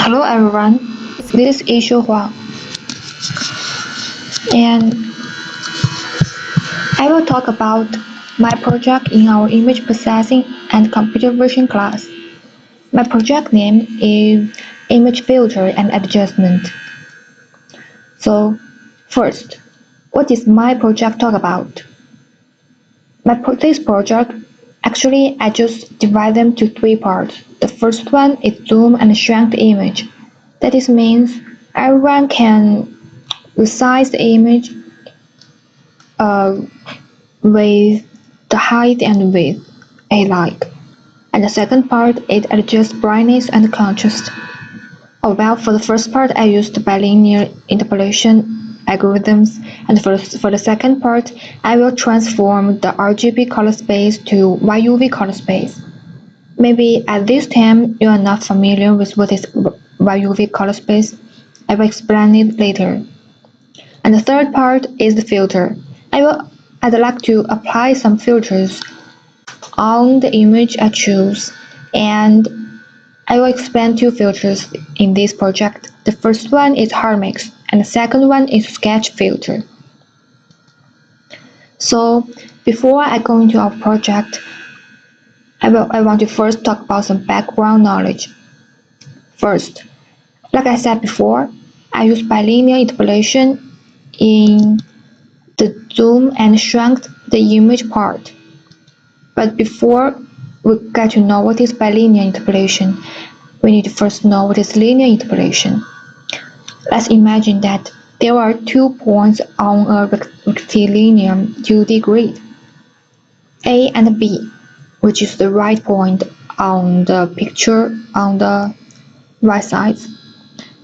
Hello everyone, this is Ishu Huang, and I will talk about my project in our image processing and computer vision class. My project name is Image Filter and Adjustment. So, first, what is my project talk about? This project, actually I just divide them to three parts. The first one is zoom and shrink the image. That means everyone can resize the image with the height and width I like. And the second part is adjust brightness and contrast. For the first part I used bilinear interpolation algorithms, and for the second part I will transform the RGB color space to YUV color space. Maybe at this time you are not familiar with what is YUV color space. I will explain it later. And the third part is the filter. I'd like to apply some filters on the image I choose, and I will explain two filters in this project. The first one is hard mix, and the second one is sketch filter. So before I go into our project, I want to first talk about some background knowledge. First, like I said before, I use bilinear interpolation in the zoom and shrunk the image part. But before we get to know what is bilinear interpolation, we need to first know what is linear interpolation. Let's imagine that there are 2 points on a rectilinear 2D grid, A and B, which is the right point on the picture on the right side.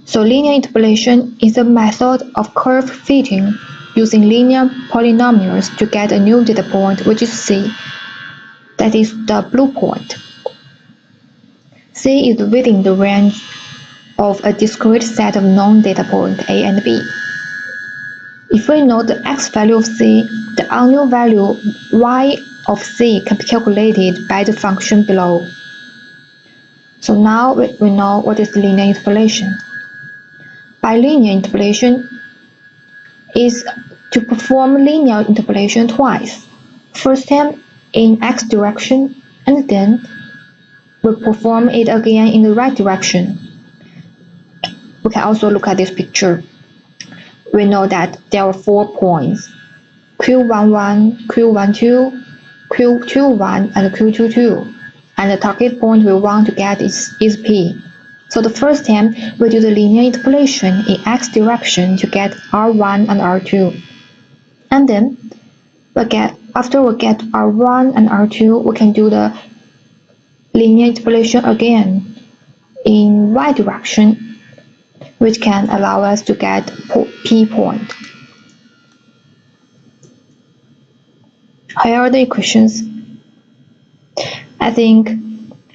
So linear interpolation is a method of curve fitting using linear polynomials to get a new data point, which is C. That is the blue point. C is within the range of a discrete set of known data points A and B. If we know the x value of C, the unknown value y of C can be calculated by the function below. So now we know what is linear interpolation. Bilinear interpolation is to perform linear interpolation twice. First time in x direction, and then we perform it again in the right direction. We can also look at this picture. We know that there are 4 points, Q11, Q12, Q21, and Q22, and the target point we want to get is P. So the first time we do the linear interpolation in x direction to get R1 and R2. And then after we get R1 and R2, we can do the linear interpolation again in y direction, which can allow us to get P point. Here are the equations. I think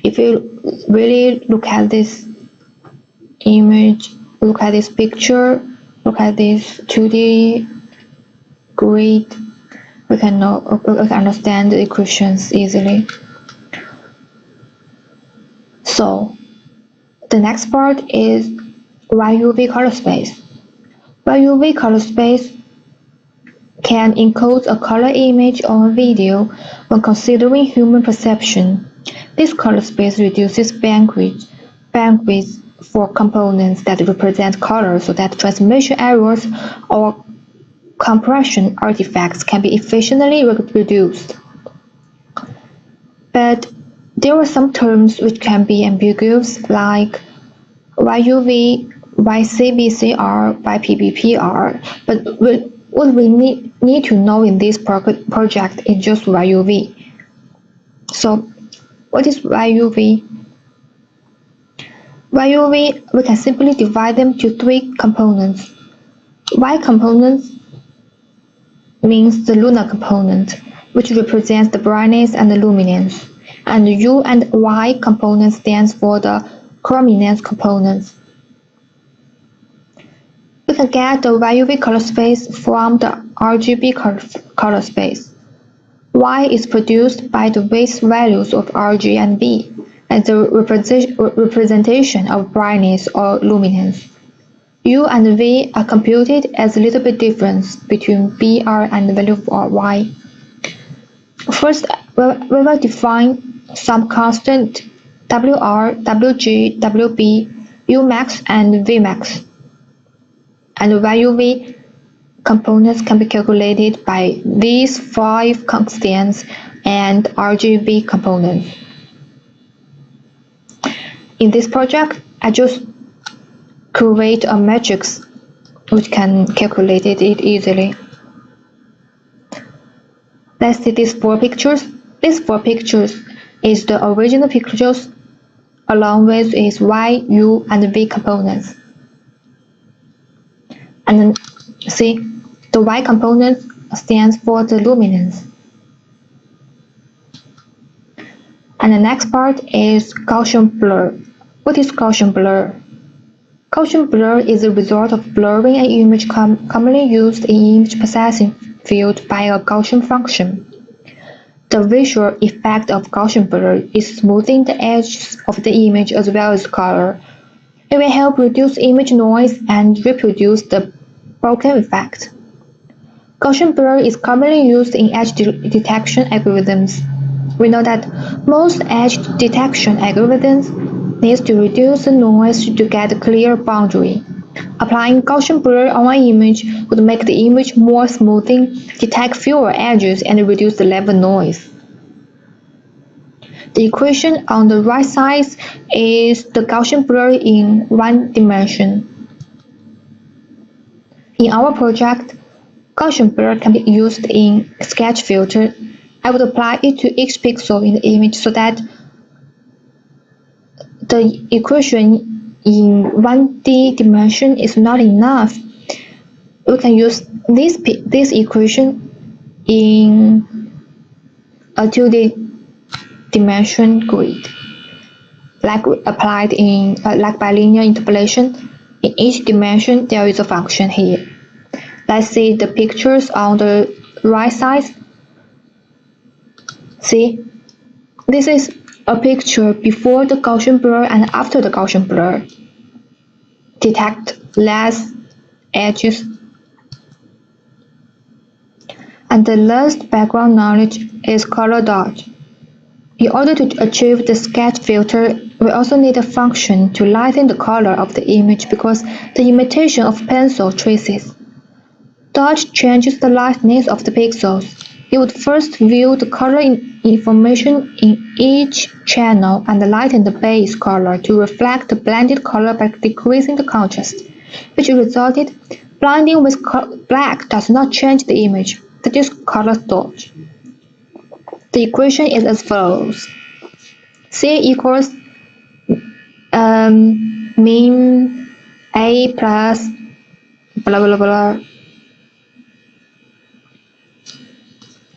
if you really look at this image, look at this picture, look at this 2D grid, we can understand the equations easily. So the next part is YUV color space. YUV color space can encode a color image or a video when considering human perception. This color space reduces bandwidth for components that represent color so that transmission errors or compression artifacts can be efficiently reduced. But there are some terms which can be ambiguous, like YUV, YCBCR, YPBPR, but what we need to know in this project is just YUV. So what is YUV? YUV, we can simply divide them to 3 components. Y components means the lunar component, which represents the brightness and the luminance, and U and Y component stands for the chrominance components. We can get the YUV color space from the RGB color space. Y is produced by the base values of RG and B, and the representation of brightness or luminance. U and V are computed as a little bit difference between BR and the value of Y. First, we will define some constant WR, WG, WB, Umax, and Vmax. And value V components can be calculated by these 5 constants and RGB components. In this project, I just create a matrix which can calculate it easily. Let's see these 4 pictures. These 4 pictures is the original pictures along with its Y, U, and V components. And then see, the Y component stands for the luminance. And the next part is Gaussian blur. What is Gaussian blur? Gaussian blur is the result of blurring an image commonly used in image processing field by a Gaussian function. The visual effect of Gaussian blur is smoothing the edges of the image as well as color. It will help reduce image noise and reproduce the bokeh effect. Gaussian blur is commonly used in edge detection algorithms. We know that most edge detection algorithms need to reduce the noise to get a clear boundary. Applying Gaussian blur on an image would make the image more smoothing, detect fewer edges, and reduce the level noise. The equation on the right side is the Gaussian blur in 1 dimension. In our project, Gaussian blur can be used in sketch filter. I would apply it to each pixel in the image so that the equation in 1D dimension is not enough. We can use this equation in a 2D dimension grid, like applied in like by linear interpolation. In each dimension, there is a function here. Let's see the pictures on the right side. See, this is a picture before the Gaussian blur and after the Gaussian blur. Detect less edges. And the last background knowledge is color dodge. In order to achieve the sketch filter, we also need a function to lighten the color of the image because the imitation of pencil traces. Dodge changes the lightness of the pixels. It would first view the color information in each channel and lighten the base color to reflect the blended color by decreasing the contrast, which resulted blinding with black does not change the image. That is color dodge. The equation is as follows. C equals mean A plus blah blah blah,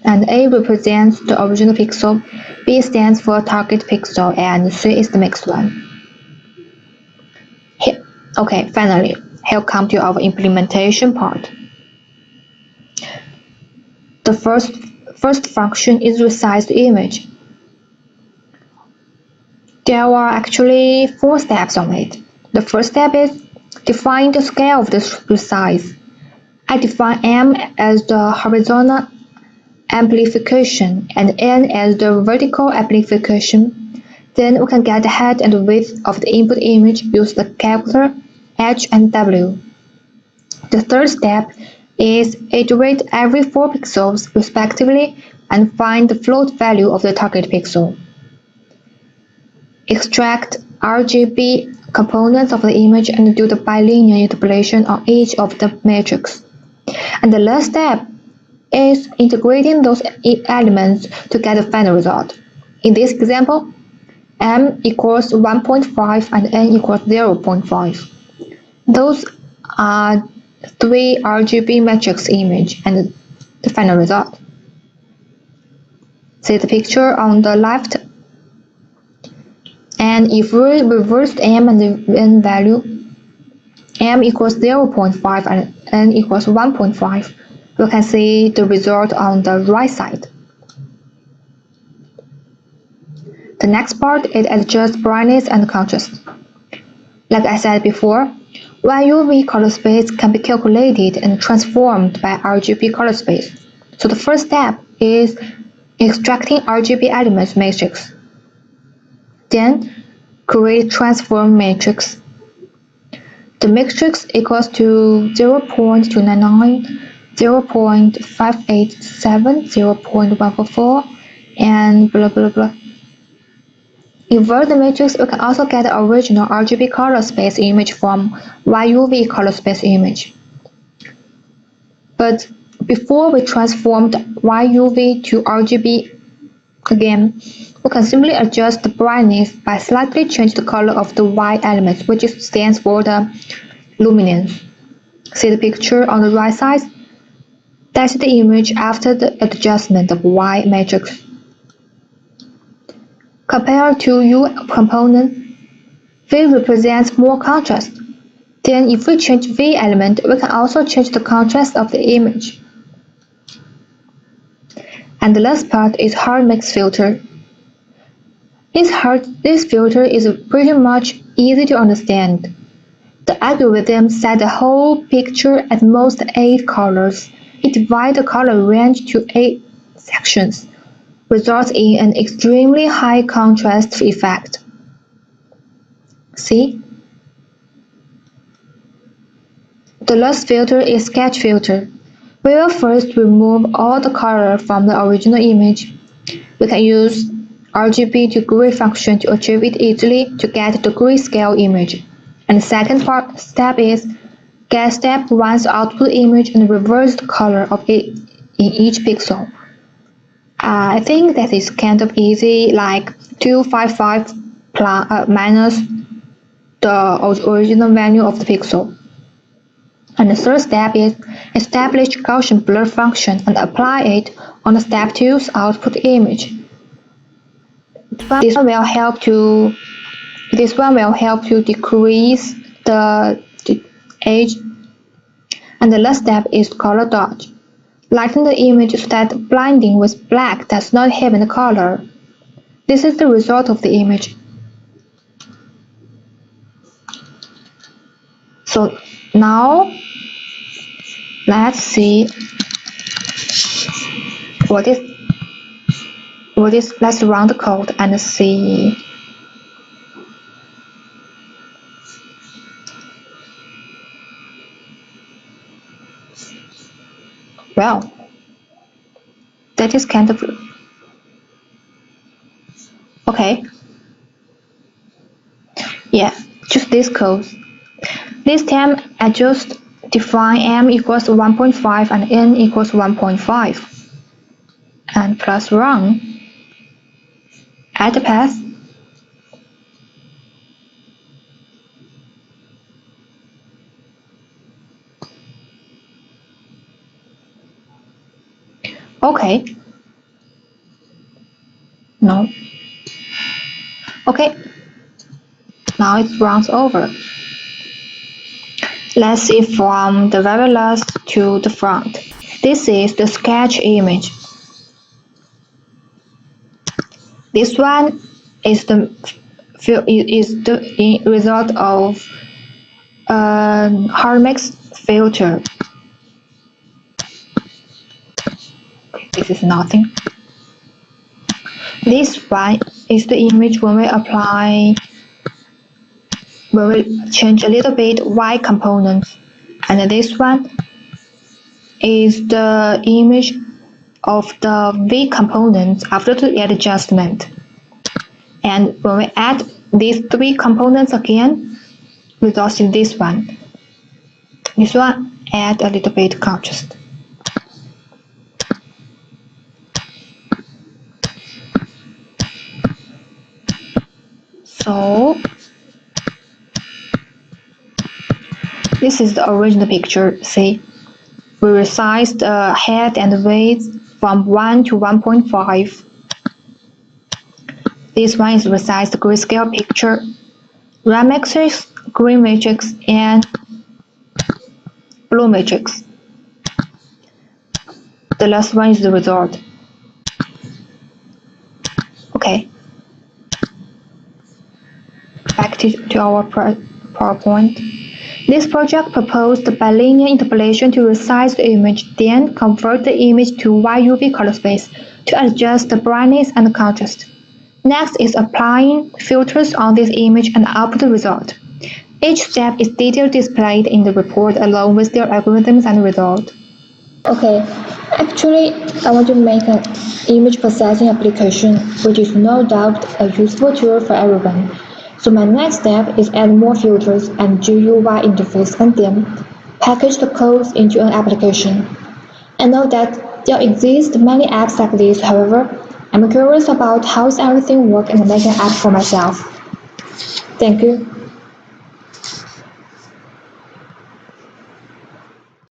and A represents the original pixel, B stands for target pixel, and C is the mixed one. Here, okay, finally, here come to our implementation part. The first function is resize the image. There are actually 4 steps on it. The first step is define the scale of the resize. I define M as the horizontal amplification and N as the vertical amplification. Then we can get the height and width of the input image, use the calculator H and W. The third step is iterate every 4 pixels respectively and find the float value of the target pixel. Extract RGB components of the image and do the bilinear interpolation on each of the matrix. And the last step is integrating those elements to get the final result. In this example, M equals 1.5 and N equals 0.5. Those are 3 RGB matrix image and the final result. See the picture on the left. And if we reverse M and the N value, M equals 0.5 and N equals 1.5, we can see the result on the right side. The next part is adjust brightness and contrast. Like I said before, YUV color space can be calculated and transformed by RGB color space. So the first step is extracting RGB elements matrix. Then create transform matrix. The matrix equals to 0.299, 0.587, 0.144, and blah blah blah. Invert the matrix, we can also get the original RGB color space image from YUV color space image. But before we transformed YUV to RGB again, we can simply adjust the brightness by slightly change the color of the Y element, which stands for the luminance. See the picture on the right side? That's the image after the adjustment of Y matrix. Compared to U component, V represents more contrast. Then if we change V element, we can also change the contrast of the image. And the last part is hard mix filter. This filter is pretty much easy to understand. The algorithm set the whole picture at most 8 colors. It divides the color range to 8 sections, results in an extremely high contrast effect. See? The last filter is sketch filter. We will first remove all the color from the original image. We can use RGB to gray function to achieve it easily to get the grayscale image. And the second step is get step 1's output image and reverse the color of it in each pixel. I think that is kind of easy, like 255 minus the original value of the pixel. And the third step is establish Gaussian blur function and apply it on the step 2's output image. This one will help to decrease the edge. And the last step is color dodge. Lighten the image so that blending with black does not have any color. This is the result of the image. So now let's see what is. Let's run the code and see. Well, that is kind of okay. Yeah, just this code. This time I just define m equals 1.5 and n equals 1.5 and plus run. Add the path. Okay. No. Okay. Now it runs over. Let's see from the very last to the front. This is the sketch image. This one is the result of hard mix filter. This is nothing. This one is the image when we change a little bit Y components, and this one is the image of the V components after the adjustment. And when we add these 3 components again, results in this one. This one add a little bit contrast. So this is the original picture. See, we resized the head and the weight from 1 to 1.5. This one is resized grayscale picture, red matrix, green matrix, and blue matrix. The last one is the result. Okay. back to our PowerPoint. This project proposed bilinear interpolation to resize the image, then convert the image to YUV color space to adjust the brightness and contrast. Next is applying filters on this image and output the result. Each step is detailed displayed in the report along with their algorithms and result. Okay, actually, I want to make an image processing application, which is no doubt a useful tool for everyone. So my next step is add more filters and GUI interface and then package the codes into an application. I know that there exist many apps like this, however, I'm curious about how everything works and make an app for myself. Thank you.